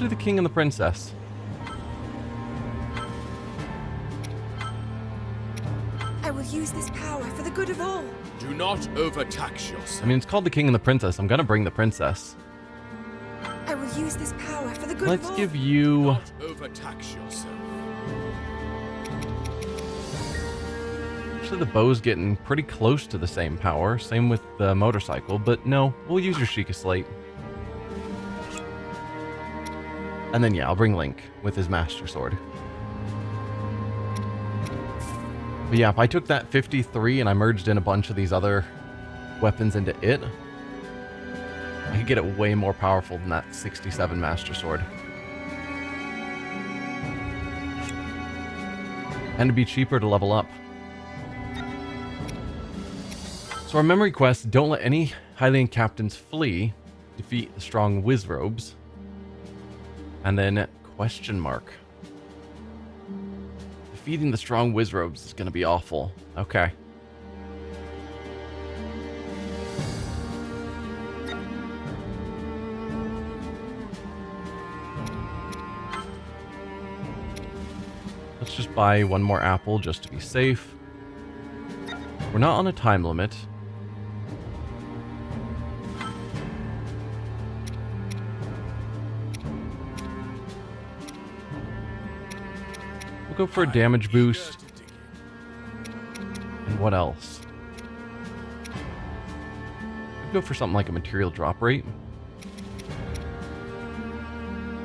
do the king and the princess. I will use this power for the good of all. Do not overtax yourself. I mean, it's called the king and the princess. I'm gonna bring the princess. I will use this power for the good Let's of all. give you... Not overtax yourself. Actually, the bow's getting pretty close to the same power. Same with the motorcycle, but no, we'll use your Sheikah Slate. And then, yeah, I'll bring Link with his Master Sword. But yeah, if I took that 53 and I merged in a bunch of these other weapons into it, I could get it way more powerful than that 67 Master Sword. And it'd be cheaper to level up. So our memory quest, don't let any Hylian captains flee, defeat the strong Wizrobes, and then question mark. Defeating the strong Wizrobes is going to be awful. Okay. Let's just buy one more apple just to be safe. We're not on a time limit. We'll go for a damage boost. And what else? We'll go for something like a material drop rate.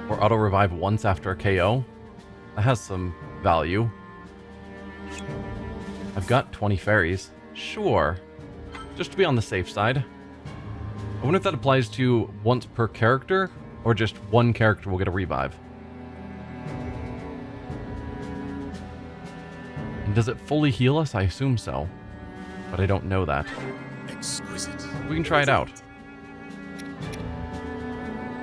Or auto revive once after a KO. That has some value. I've got 20 fairies. Sure. Just to be on the safe side. I wonder if that applies to once per character, or just one character will get a revive. And does it fully heal us? I assume so. But I don't know that. Exquisite. We can try it out.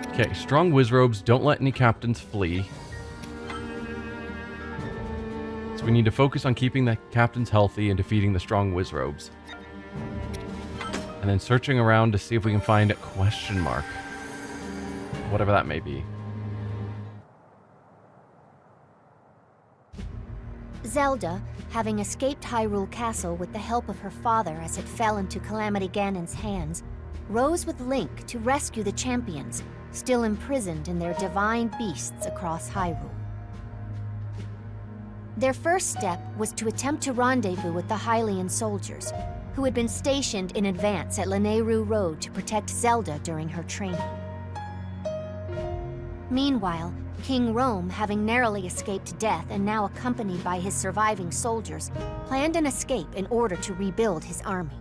Okay, strong Wizrobes, don't let any captains flee. So we need to focus on keeping the captains healthy and defeating the strong Wizrobes. And then searching around to see if we can find a question mark. Whatever that may be. Zelda, having escaped Hyrule Castle with the help of her father as it fell into Calamity Ganon's hands, rose with Link to rescue the champions, still imprisoned in their divine beasts across Hyrule. Their first step was to attempt to rendezvous with the Hylian soldiers, who had been stationed in advance at Lanayru Road to protect Zelda during her training. Meanwhile, King Rome, having narrowly escaped death and now accompanied by his surviving soldiers, planned an escape in order to rebuild his army.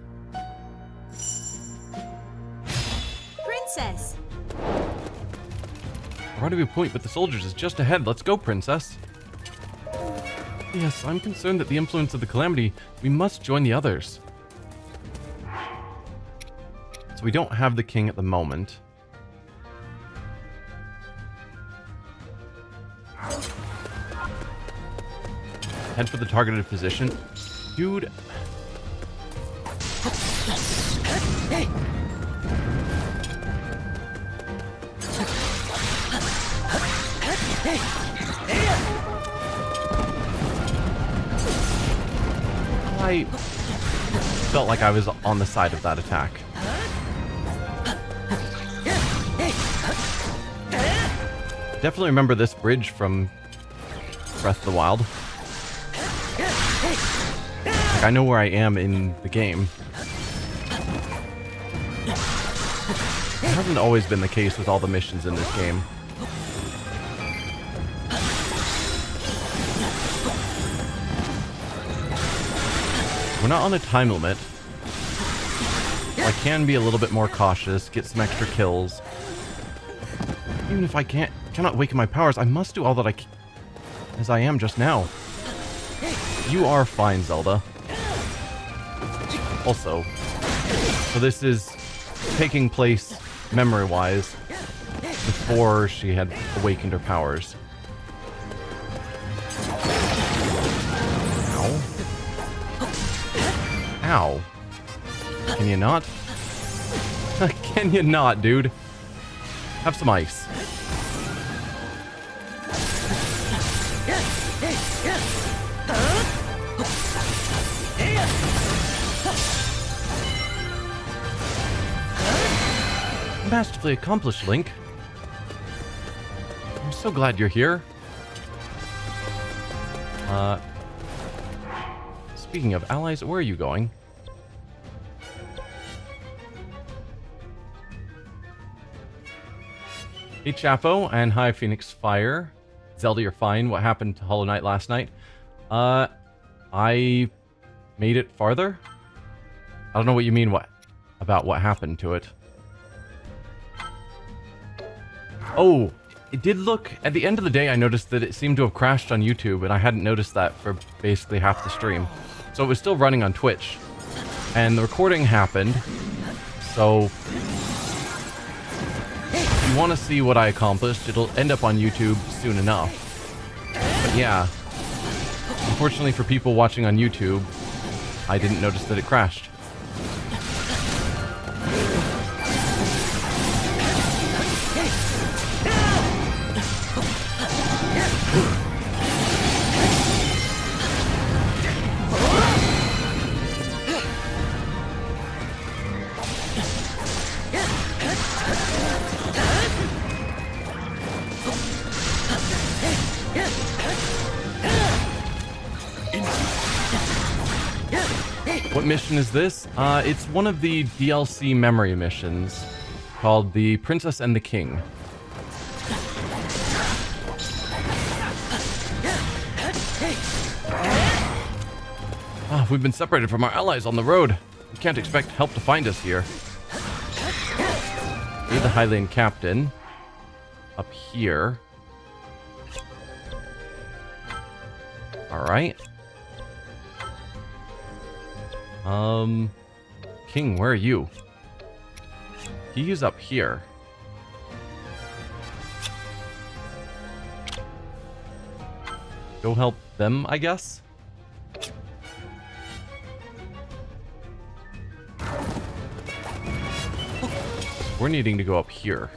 Princess! Rendezvous point with the soldiers is just ahead. Let's go, princess. Yes, I'm concerned that the influence of the Calamity, we must join the others. So we don't have the king at the moment. Head for the targeted position. Dude. I felt like I was on the side of that attack. Definitely remember this bridge from Breath of the Wild. Like, I know where I am in the game. It hasn't always been the case with all the missions in this game. We're not on a time limit. So I can be a little bit more cautious, get some extra kills. Even if I cannot awaken my powers, I must do all that as I am just now. You are fine, Zelda. Also, so this is taking place memory-wise before she had awakened her powers. Ow. Ow. Can you not? Can you not, dude? Have some ice. Masterfully accomplished, Link. I'm so glad you're here. Speaking of allies, where are you going? Hey Chapo, and hi Phoenix Fire. Zelda, you're fine. What happened to Hollow Knight last night? I made it farther? I don't know what you mean about what happened to it. Oh, it did look... At the end of the day, I noticed that it seemed to have crashed on YouTube, and I hadn't noticed that for basically half the stream. So it was still running on Twitch. And the recording happened, so... If you want to see what I accomplished, it'll end up on YouTube soon enough. But yeah, unfortunately for people watching on YouTube, I didn't notice that it crashed. What mission is this? It's one of the DLC memory missions called The Princess and the King. We've been separated from our allies on the road. We can't expect help to find us here. Be the Hylian captain. Up here. Alright. King, where are you? He's up here. Go help them, I guess? We're needing to go up here.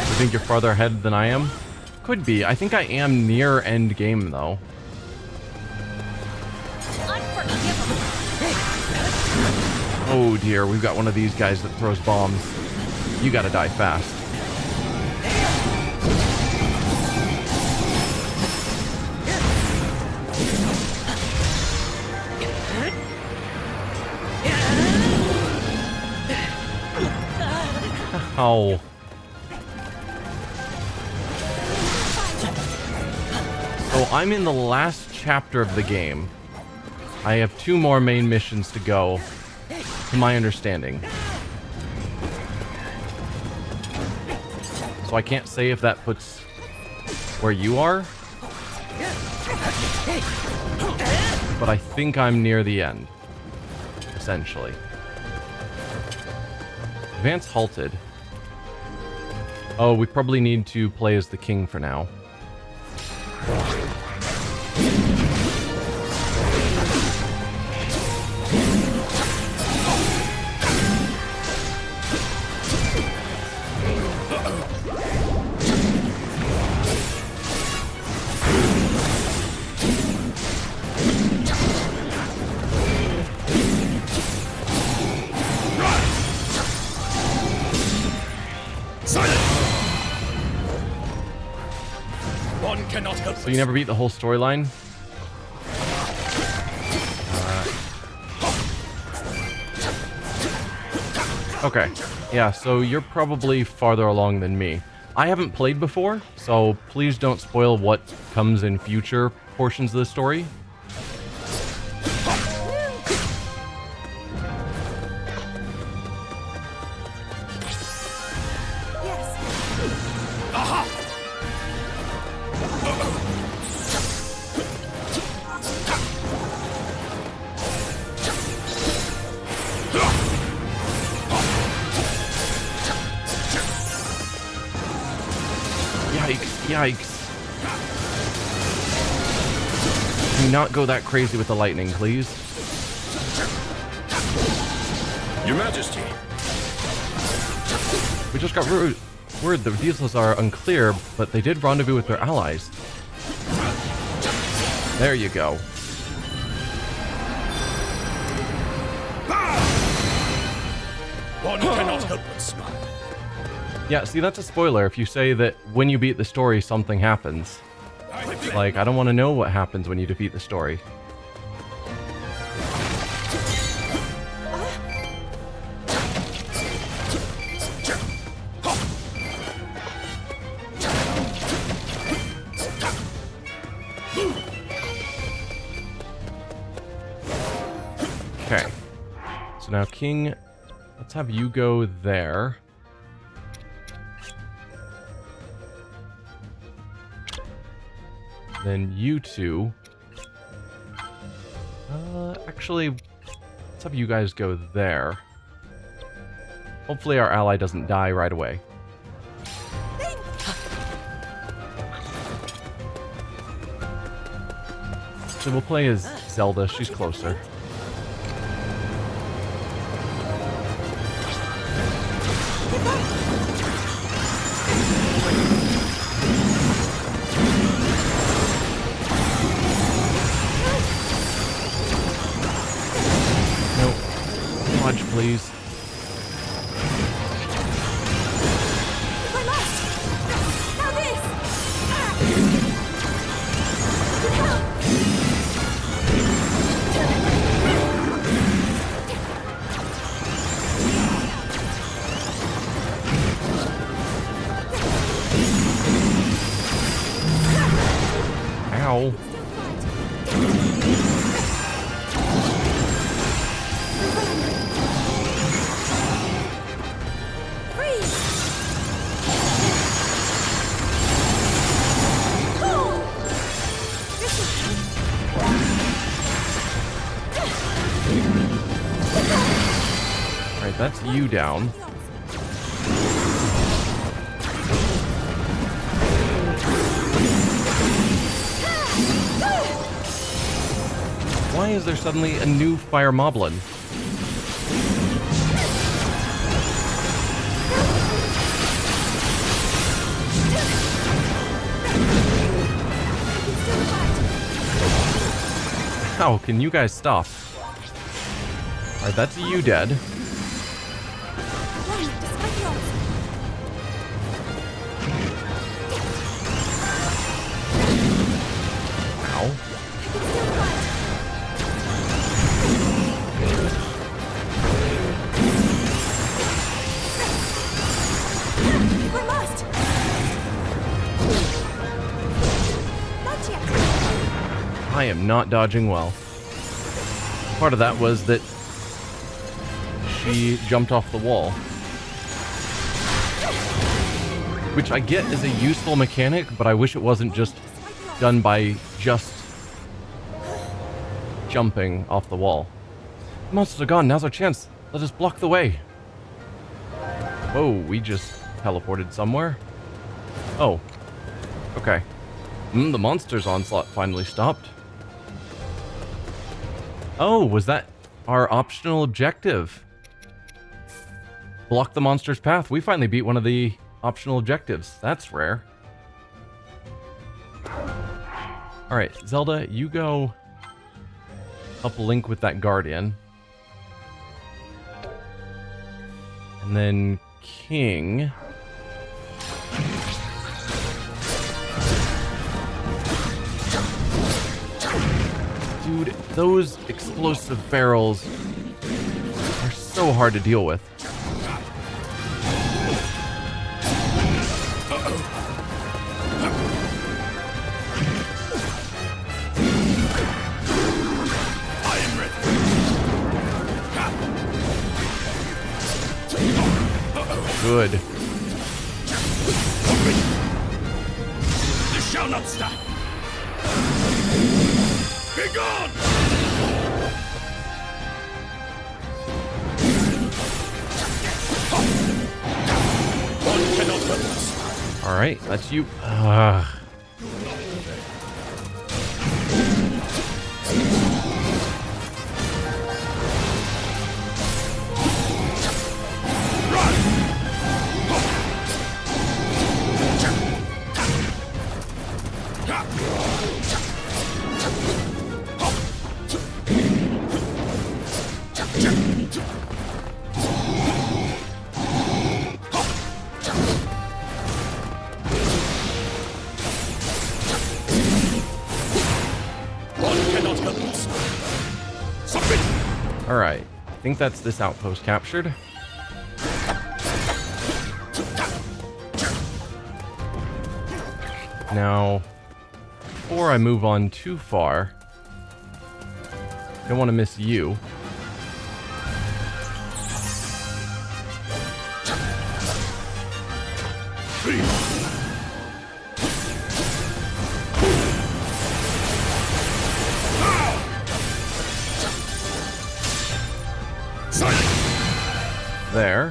You think you're farther ahead than I am? Could be. I think I am near end game though. Oh dear, we've got one of these guys that throws bombs. You gotta die fast. Oh. So I'm in the last chapter of the game. I have 2 more main missions to go, to my understanding. So I can't say if that puts where you are. But I think I'm near the end, essentially. Advance halted. Oh, we probably need to play as the king for now. So you never beat the whole storyline? Okay. Yeah, so you're probably farther along than me. I haven't played before, so please don't spoil what comes in future portions of the story. Yikes. Do not go that crazy with the lightning, please. Your Majesty. We just got word the details are unclear, but they did rendezvous with their allies. There you go. One cannot help but smile. Yeah, see, that's a spoiler if you say that when you beat the story, something happens. Like, I don't want to know what happens when you defeat the story. Okay. So now, King, let's have you go there. Then you two. Actually, let's have you guys go there. Hopefully our ally doesn't die right away. So we'll play as Zelda. She's closer. Please. My last! Now this! Ow. That's you down. Why is there suddenly a new fire moblin? How can you guys stop? Alright, that's you dead. I am not dodging well. Part of that was that she jumped off the wall. Which I get is a useful mechanic, but I wish it wasn't just done by just jumping off the wall. The monsters are gone, now's our chance. Let us block the way. Whoa, we just teleported somewhere. Oh. Okay. The monster's onslaught finally stopped. Oh, was that our optional objective? Block the monster's path. We finally beat one of the optional objectives. That's rare. Alright, Zelda, you go help Link with that guardian. And then King. Dude, those explosive barrels are so hard to deal with. I am ready. Good. This shall not stop. Be gone! Alright, that's you. Alright, I think that's this outpost captured. Now, before I move on too far, I don't want to miss you. There.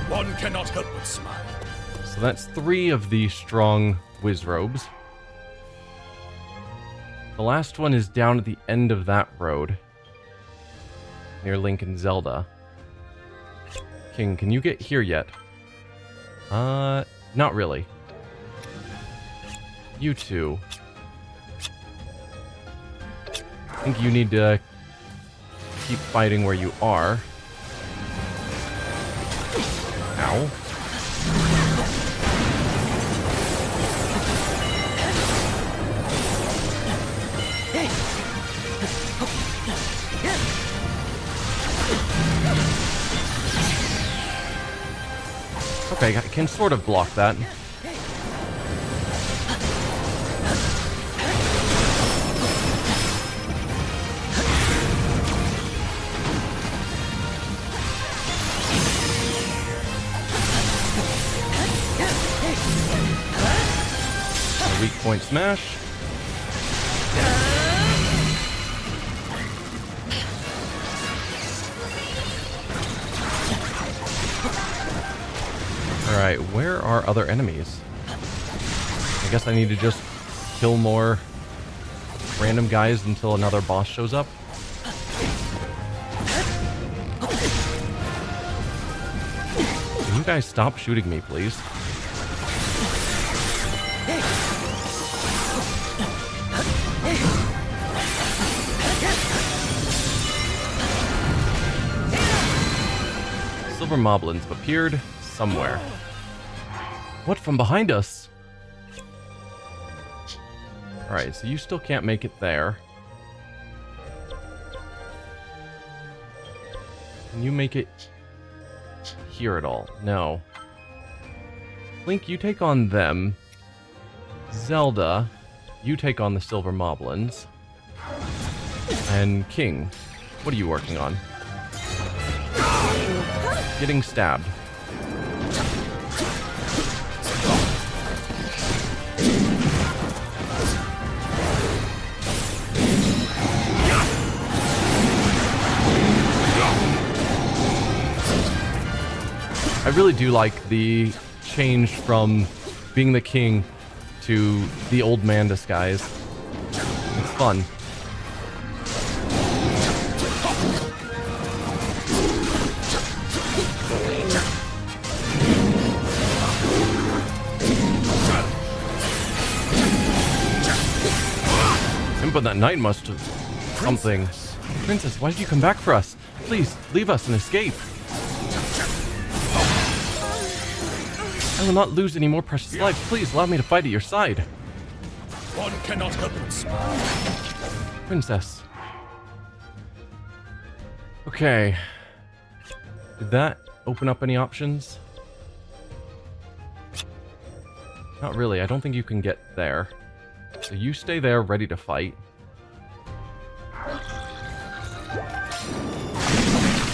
One cannot help but smile. So that's 3 of the strong whiz robes. The last one is down at the end of that road, near Link and Zelda. King, can you get here yet? Not really. You two. I think you need to keep fighting where you are. Ow. Okay, I can sort of block that. Weak point smash. Alright, where are other enemies? I guess I need to just kill more random guys until another boss shows up. Can you guys stop shooting me, please? Silver moblins have appeared somewhere. What, from behind us? Alright, so you still can't make it there. Can you make it here at all? No. Link, you take on them. Zelda, you take on the silver moblins. And King, what are you working on? Getting stabbed. I really do like the change from being the king to the old man disguise. It's fun. Impa, that knight must have something. Princess, why did you come back for us? Please, leave us and escape. I will not lose any more precious life. Please allow me to fight at your side. One cannot help but smile. Princess. Okay. Did that open up any options? Not really. I don't think you can get there. So you stay there, ready to fight.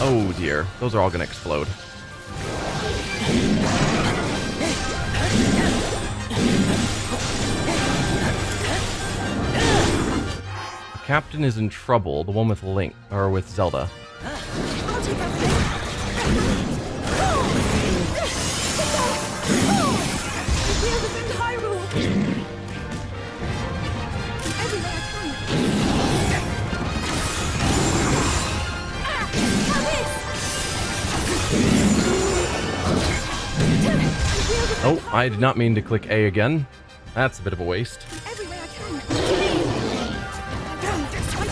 Oh dear. Those are all gonna explode. The captain is in trouble. The one with Link, or with Zelda. I'll take out the I did not mean to click A again. That's a bit of a waste. Every way I can. Fight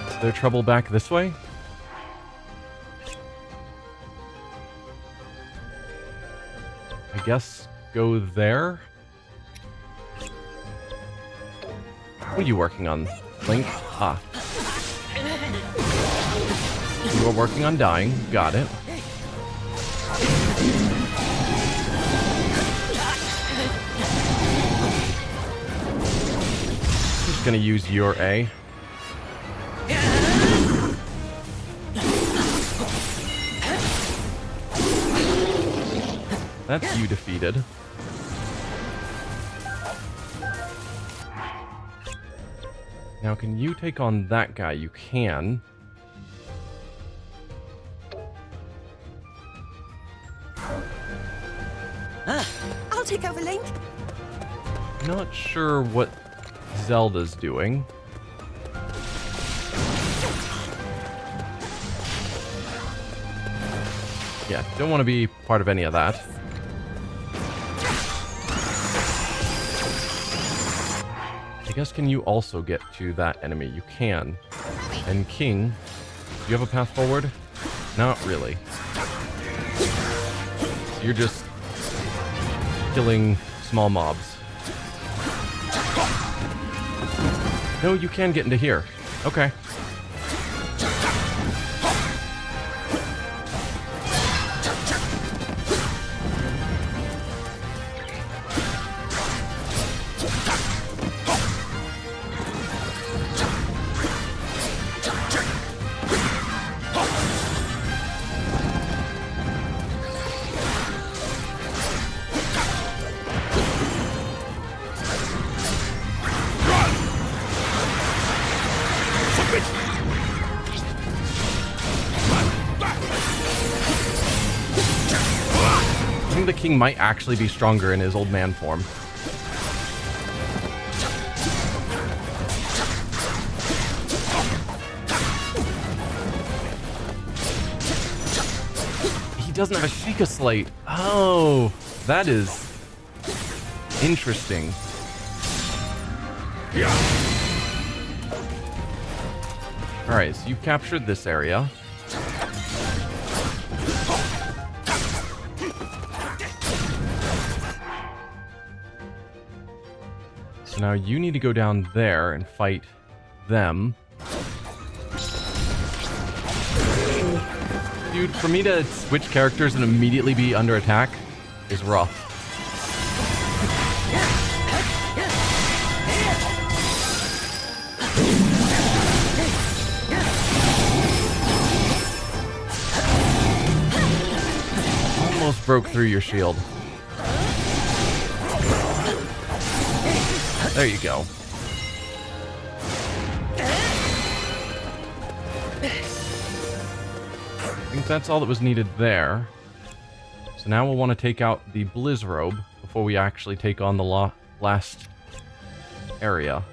off. Is there trouble back this way? I guess go there? What are you working on, Link? Ah. You are working on dying. Got it. Just gonna use your A. That's you defeated. Now, can you take on that guy? You can. I'll take over, Link. Not sure what Zelda's doing. Yeah, don't want to be part of any of that. I guess, can you also get to that enemy? You can. And King, do you have a path forward? Not really. So you're just killing small mobs. No, you can get into here. Okay. I think the king might actually be stronger in his old man form. He doesn't have a Sheikah Slate. Oh, that is interesting. Alright, so you've captured this area. So now you need to go down there and fight them. Dude, for me to switch characters and immediately be under attack is rough. Almost broke through your shield. There you go. I think that's all that was needed there. So now we'll want to take out the Blizz Robe before we actually take on the last area.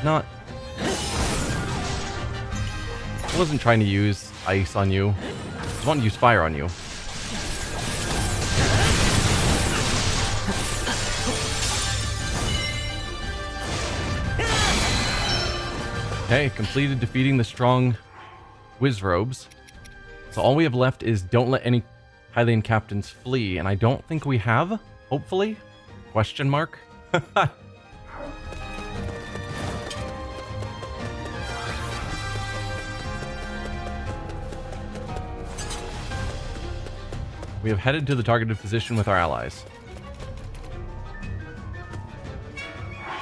Not... I wasn't trying to use ice on you. I just wanted to use fire on you. Okay, completed defeating the strong Wizzrobes. So all we have left is don't let any Hylian captains flee, and I don't think we have, hopefully? Question mark? We have headed to the targeted position with our allies.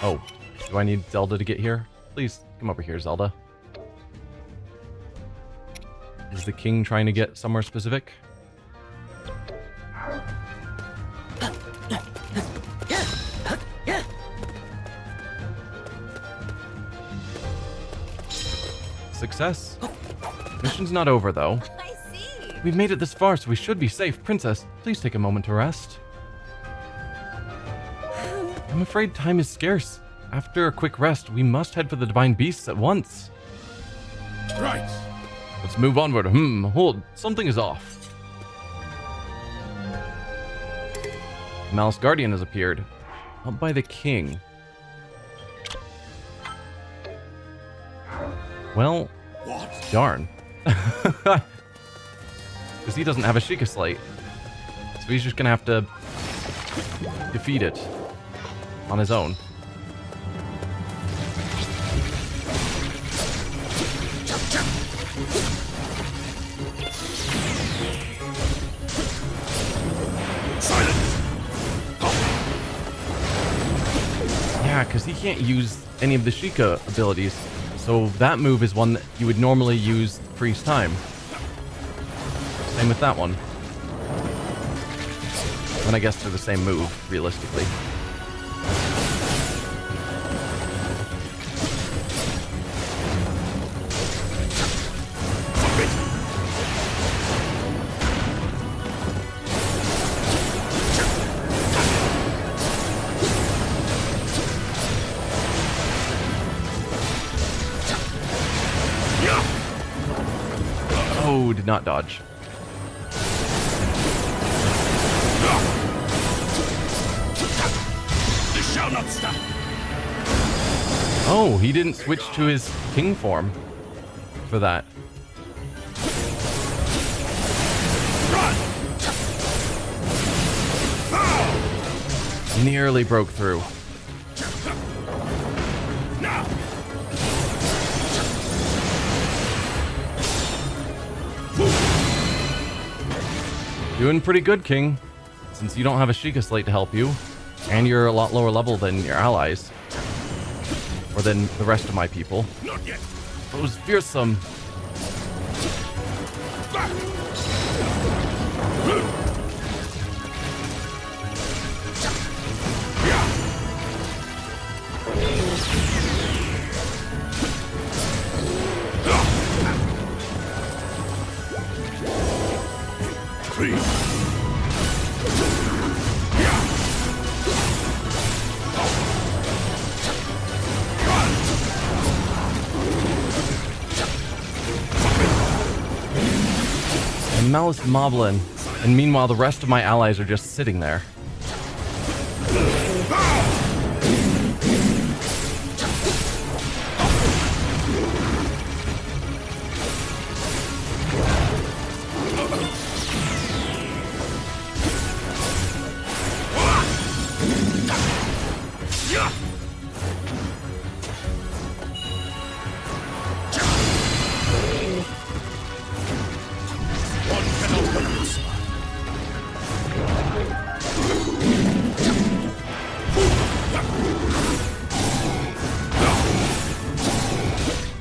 Oh, do I need Zelda to get here? Please, come over here, Zelda. Is the king trying to get somewhere specific? success. Mission's not over, though. I see. We've made it this far, so we should be safe. Princess, please take a moment to rest. I'm afraid time is scarce. After a quick rest, we must head for the divine beasts at once. Right. Let's move onward. Hold. Something is off. Malice Guardian has appeared. Up by the king. Well, What? darn. Because he doesn't have a Sheikah Slate. So he's just going to have to defeat it on his own. Yeah, because he can't use any of the Sheikah abilities. So that move is one that you would normally use freeze time. Same with that one. And I guess they're the same move, realistically. Oh, did not dodge. This shall not stop. Oh, he didn't switch to his king form for that. Nearly broke through. Now. Doing pretty good, King. Since you don't have a Sheikah Slate to help you, and you're a lot lower level than your allies. Or than the rest of my people. Not yet. Those fearsome. And Malice Moblin. And meanwhile, the rest of my allies are just sitting there.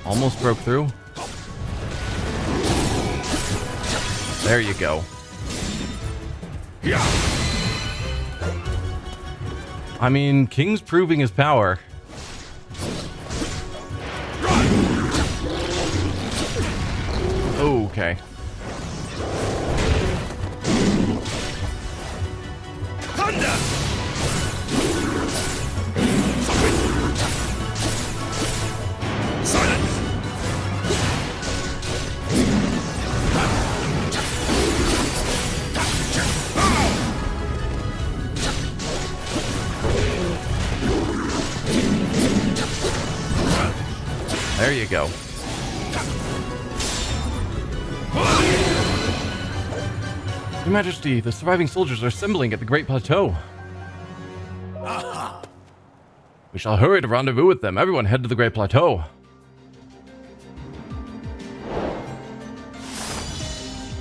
Almost broke through. There you go. I mean, King's proving his power. Okay. Thunder! Silence! There you go. Your Majesty, the surviving soldiers are assembling at the Great Plateau. We shall hurry to rendezvous with them. Everyone head to the Great Plateau.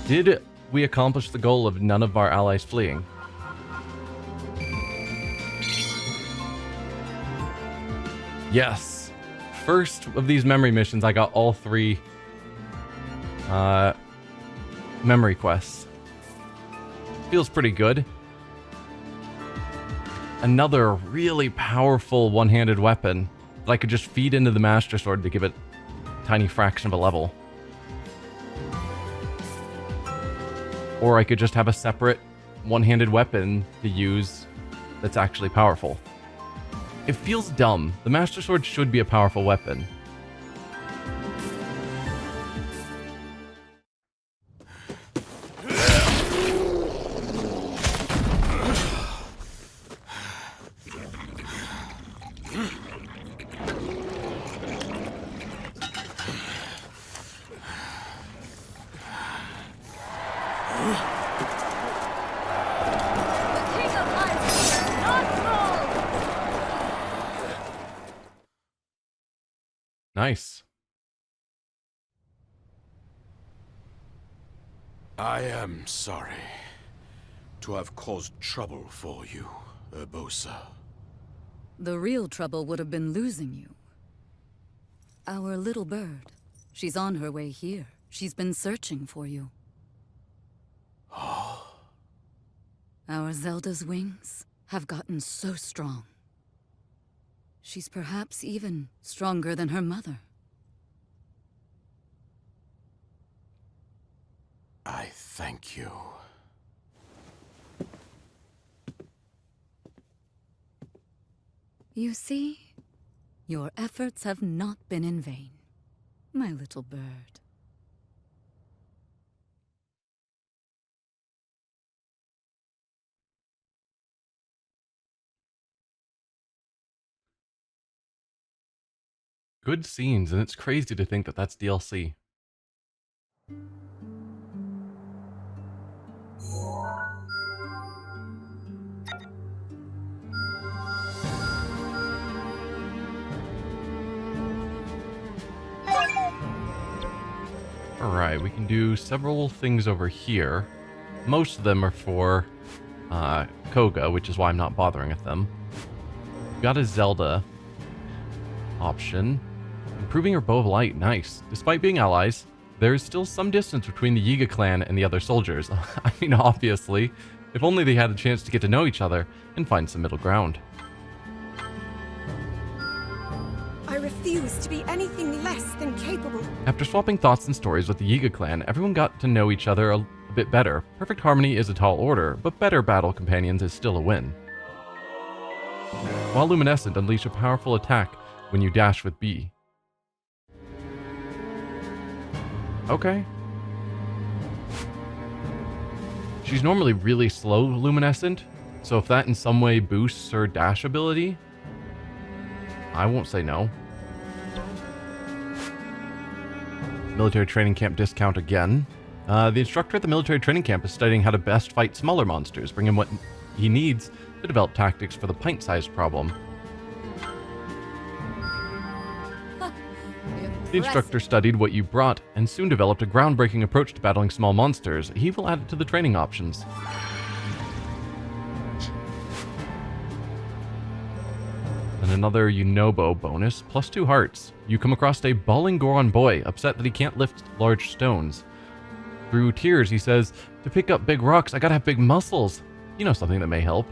Did we accomplish the goal of none of our allies fleeing? Yes. First of these memory missions, I got all 3 memory quests. Feels pretty good. Another really powerful one-handed weapon that I could just feed into the Master Sword to give it tiny fraction of a level. Or I could just have a separate one-handed weapon to use that's actually powerful. It feels dumb. The Master Sword should be a powerful weapon. Nice. I am sorry to have caused trouble for you, Urbosa. The real trouble would have been losing you. Our little bird. She's on her way here. She's been searching for you. Our Zelda's wings have gotten so strong. She's perhaps even stronger than her mother. I thank you. You see, your efforts have not been in vain, my little bird. Good scenes, and it's crazy to think that that's DLC. Alright, we can do several things over here. Most of them are for Koga, which is why I'm not bothering with them. We've got a Zelda option. Improving her bow of light, nice. Despite being allies, there is still some distance between the Yiga clan and the other soldiers. I mean, obviously. If only they had a chance to get to know each other and find some middle ground. I refuse to be anything less than capable. After swapping thoughts and stories with the Yiga clan, everyone got to know each other a bit better. Perfect harmony is a tall order, but better battle companions is still a win. While Luminescent, unleash a powerful attack when you dash with B. Okay. She's normally really slow Luminescent, so if that in some way boosts her dash ability, I won't say no. Military training camp discount again. The instructor at the military training camp is studying how to best fight smaller monsters, bring him what he needs to develop tactics for the pint-sized problem. The instructor studied what you brought and soon developed a groundbreaking approach to battling small monsters. He will add it to the training options. And another Yunobo bonus, +2 hearts. You come across a bawling Goron boy, upset that he can't lift large stones. Through tears, he says, "To pick up big rocks, I gotta have big muscles." You know, something that may help.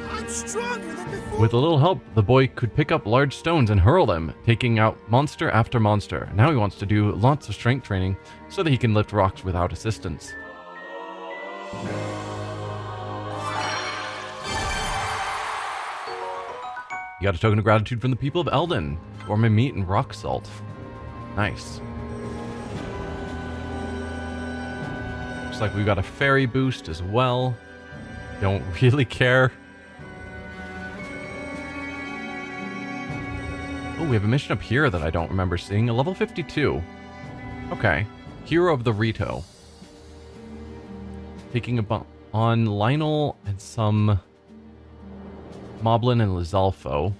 I'm stronger than before. With a little help, the boy could pick up large stones and hurl them, taking out monster after monster. Now he wants to do lots of strength training so that he can lift rocks without assistance. You got a token of gratitude from the people of Eldin. Gourmet meat and rock salt. Nice. Looks like we've got a fairy boost as well. Don't really care. Oh, we have a mission up here that I don't remember seeing. A level 52. Okay. Hero of the Rito. Taking a bump on Lynel and some Moblin and Lizalfo.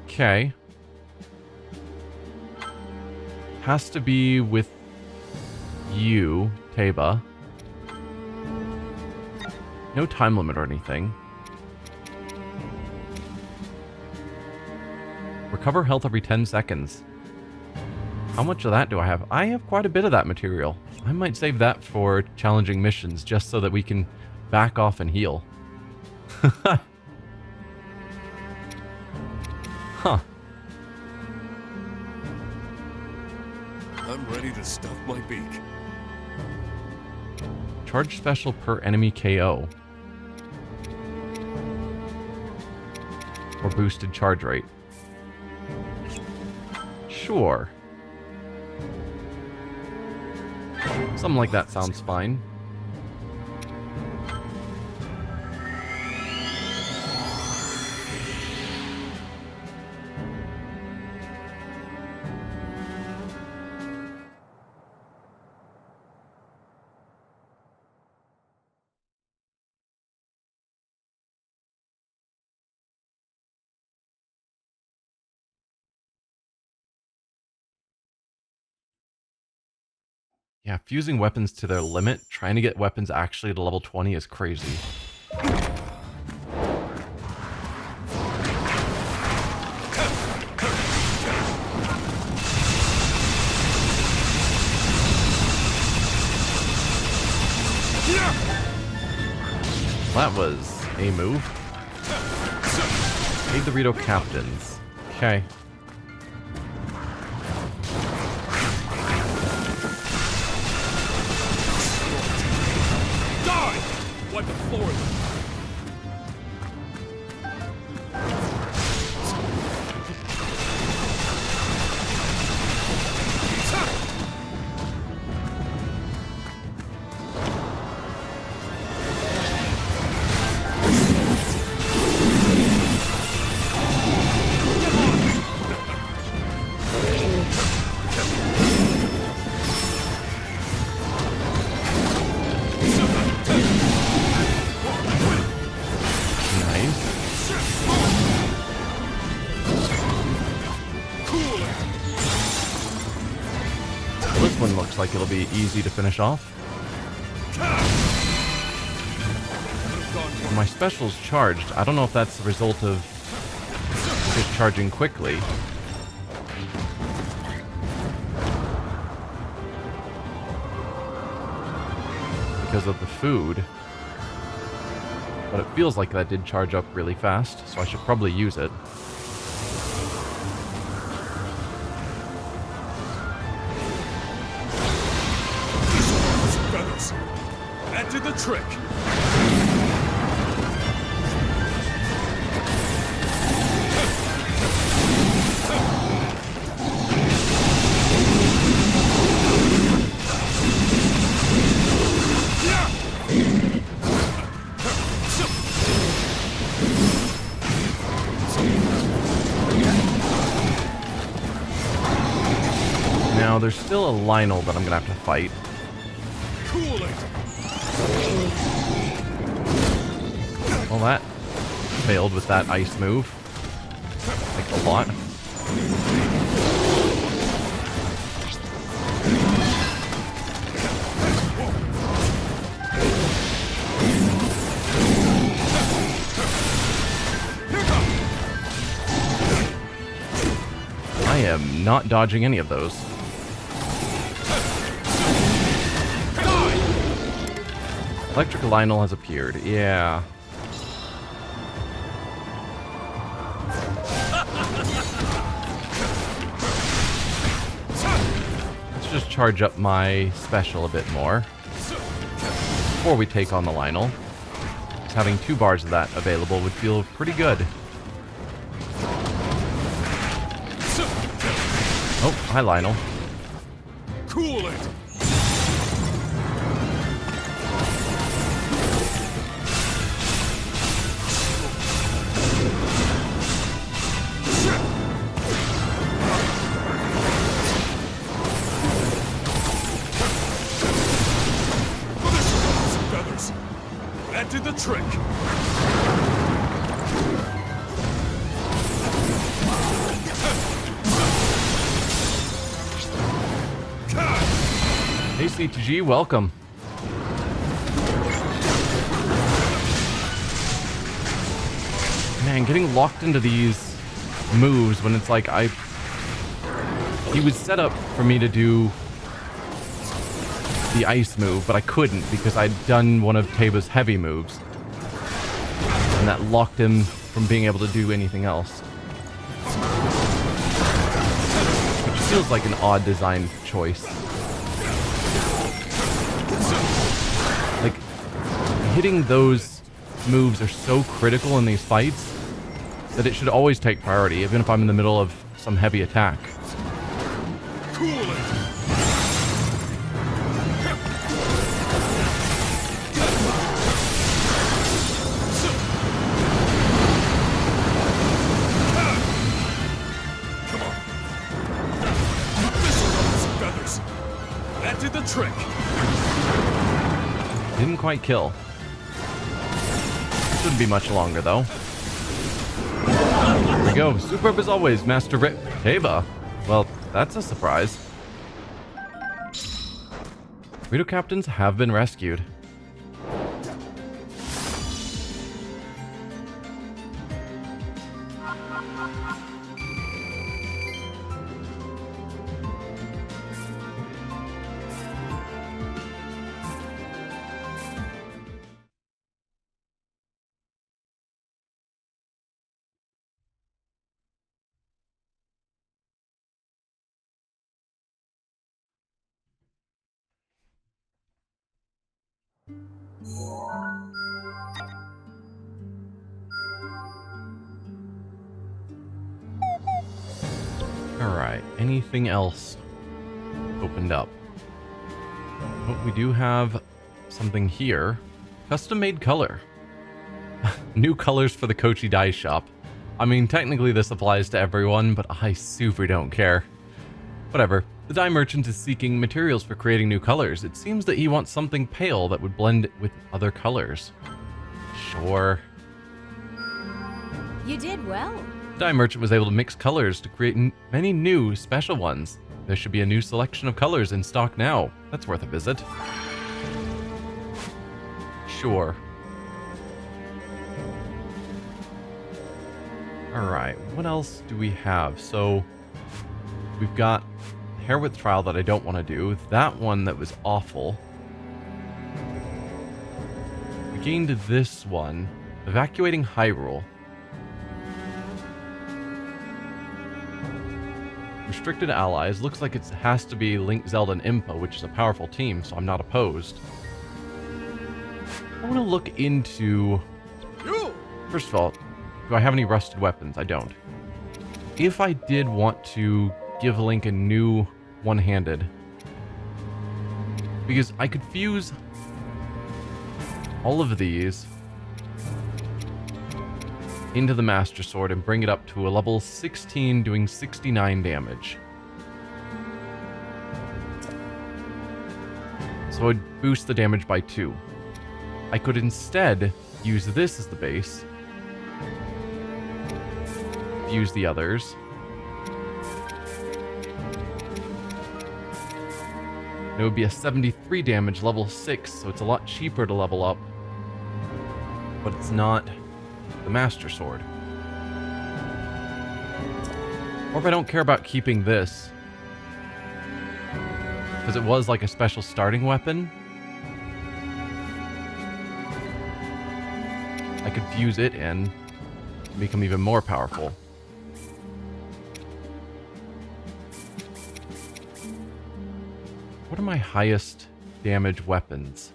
Okay. Has to be with you, Teba. No time limit or anything. Recover health every 10 seconds. How much of that do I have? I have quite a bit of that material. I might save that for challenging missions just so that we can back off and heal. Huh. I'm ready to stuff my beak. Charge special per enemy KO. Or boosted charge rate. Sure. Something like that sounds fine. Yeah, fusing weapons to their limit, trying to get weapons actually to level 20 is crazy. That was a move. Aid the Rito captains. Okay. Wipe the floor with them. Like it'll be easy to finish off. When my special's charged, I don't know if that's the result of just charging quickly. Because of the food. But it feels like that did charge up really fast, so I should probably use it. That did the trick. Now, there's still a Lynel that I'm gonna have to fight. Cool it. Well, that failed with that ice move. Like a lot. I am not dodging any of those. Electric Lynel has appeared. Yeah. Let's just charge up my special a bit more before we take on the Lynel. Just having 2 bars of that available would feel pretty good. Oh, hi Lynel. Cool it. That did the trick. Hey C2G, welcome. Man, getting locked into these moves when it's like he was set up for me to do the ice move, but I couldn't because I'd done one of Teba's heavy moves. And that locked him from being able to do anything else. feels like an odd design choice. Like, hitting those moves are so critical in these fights that it should always take priority, even if I'm in the middle of some heavy attack. Cool it! Come on. This'll ruffle some feathers. That did the trick. Didn't quite kill. Shouldn't be much longer, though. Here we go. Superb as always, Master Rip Teba. Well, that's a surprise. Rito captains have been rescued. Alright, anything else opened up? Oh, we do have something here. Custom-made color. New colors for the Kochi Dye Shop. I mean, technically this applies to everyone, but I super don't care. Whatever. The dye merchant is seeking materials for creating new colors. It seems that he wants something pale that would blend with other colors. Sure. You did well. The dye merchant was able to mix colors to create many new special ones. There should be a new selection of colors in stock now. That's worth a visit. Sure. Alright, what else do we have? So, we've got Hair Width Trial that I don't want to do. That one that was awful. We gained this one. Evacuating Hyrule. Restricted allies. Looks like it has to be Link, Zelda, and Impa, which is a powerful team, so I'm not opposed. I want to look into... First of all, do I have any rusted weapons? I don't. If I did want to give Link a new one-handed, because I could fuse all of these into the Master Sword and bring it up to a level 16, doing 69 damage. So it'd boost the damage by 2. I could instead use this as the base, fuse the others, it would be a 73 damage, level 6, so it's a lot cheaper to level up, but it's not the Master Sword. Or if I don't care about keeping this, because it was like a special starting weapon, I could fuse it in to become even more powerful. What are my highest damage weapons?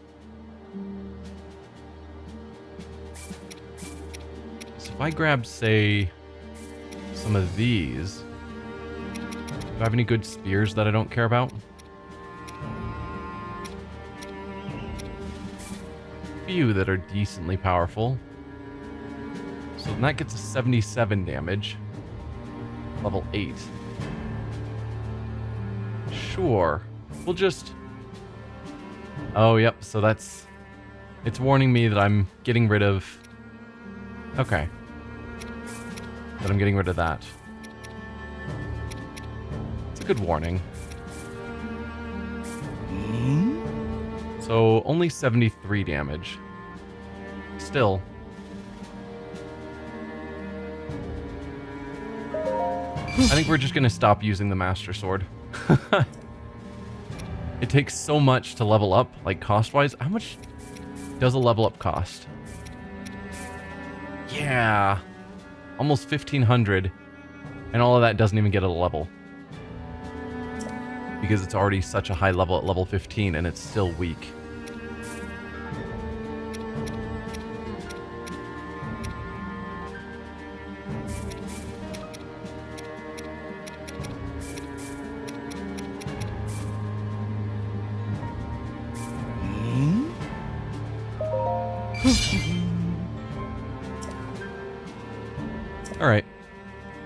So if I grab, say, some of these, do I have any good spears that I don't care about? Few that are decently powerful. So then that gets a 77 damage. Level 8. Sure. We'll just... Oh, yep, so that's... It's warning me that I'm getting rid of... Okay. That I'm getting rid of that. It's a good warning. So, only 73 damage. Still. I think we're just gonna stop using the Master Sword. It takes so much to level up, like cost-wise. How much does a level up cost? Yeah. Almost 1,500. And all of that doesn't even get a level. because it's already such a high level at level 15 and it's still weak. Alright,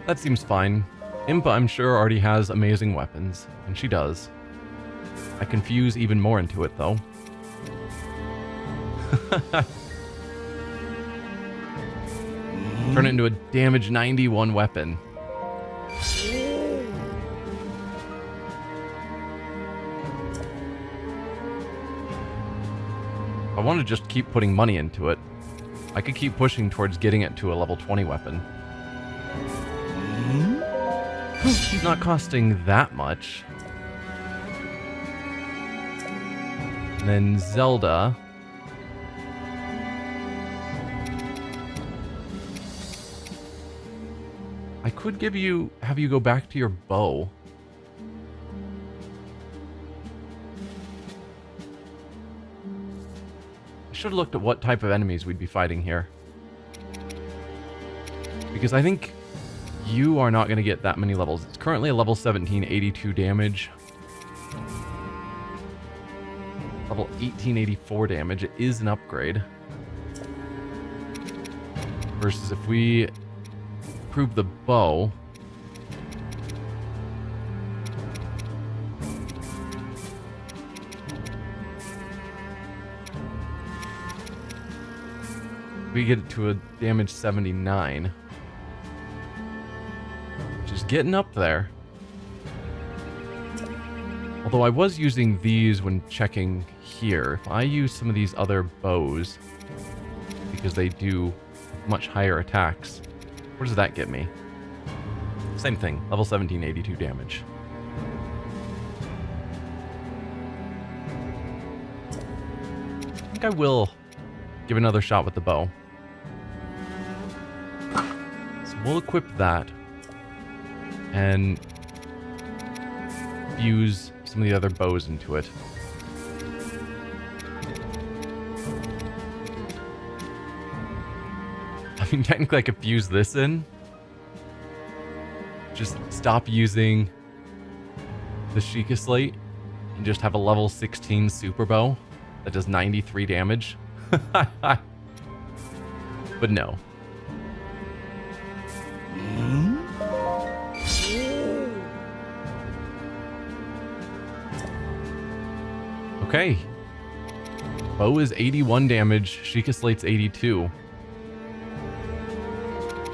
that seems fine. Impa, I'm sure, already has amazing weapons, and she does. I can fuse even more into it, though. Turn it into a damage 91 weapon. I want to just keep putting money into it. I could keep pushing towards getting it to a level 20 weapon. It's not costing that much. And then Zelda. I could have you go back to your bow. I should have looked at what type of enemies we'd be fighting here. Because I think you are not going to get that many levels. It's currently a level 17, 82 damage. Level 18, 84 damage. It is an upgrade. Versus if we improve the bow. We get it to a damage 79. Just getting up there. Although I was using these when checking here. If I use some of these other bows, because they do much higher attacks, what does that get me? Same thing, level 17, 82 damage. I think I will give another shot with the bow. So we'll equip that and fuse some of the other bows into it. I mean, technically I could fuse this in. Just stop using the Sheikah Slate and just have a level 16 super bow that does 93 damage. But no. Okay. Bow is 81 damage, Sheikah Slate's 82.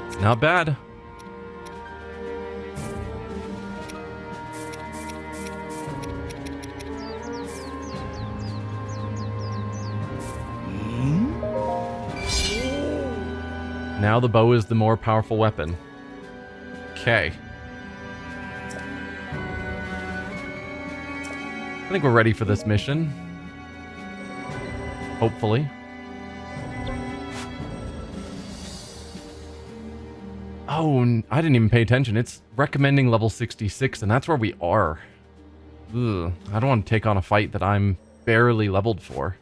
It's not bad. Now the bow is the more powerful weapon. Okay. I think we're ready for this mission. Hopefully. Oh, I didn't even pay attention. It's recommending level 66, and that's where we are. Ugh, I don't want to take on a fight that I'm barely leveled for.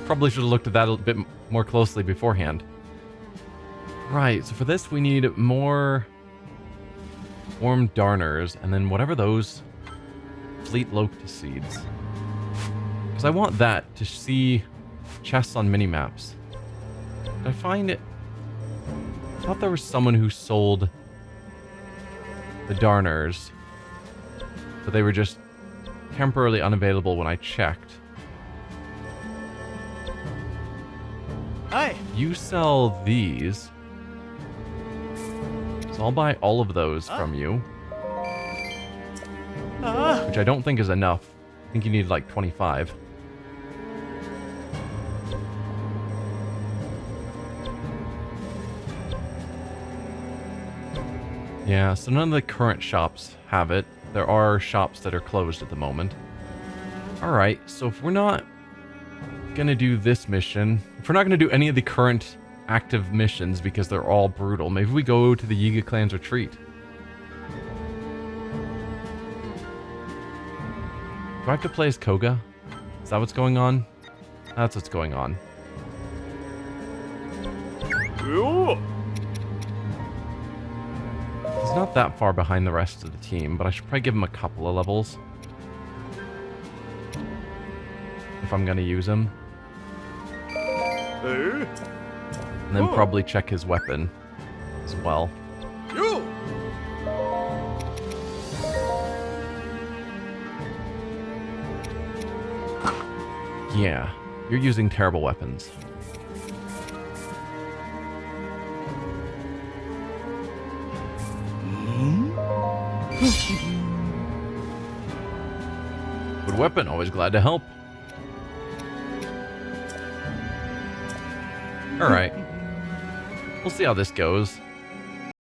Probably should have looked at that a bit more closely beforehand. Right, so for this we need more warm darners, and then whatever those fleet locust seeds. Because I want that to see chests on minimaps. Did I find it? I thought there was someone who sold the darners, but they were just temporarily unavailable when I checked. Hi. You sell these. So I'll buy all of those from you. Which I don't think is enough. I think you need like 25. Yeah, so none of the current shops have it. There are shops that are closed at the moment. Alright, so if we're not gonna do this mission, if we're not gonna do any of the current active missions because they're all brutal. Maybe we go to the Yiga clan's retreat. Do I have to play as Koga? Is that what's going on? That's what's going on. He's not that far behind the rest of the team, but I should probably give him a couple of levels. If I'm gonna use him. And then probably check his weapon as well. Yeah, you're using terrible weapons. Good weapon, always glad to help. Alright. We'll see how this goes.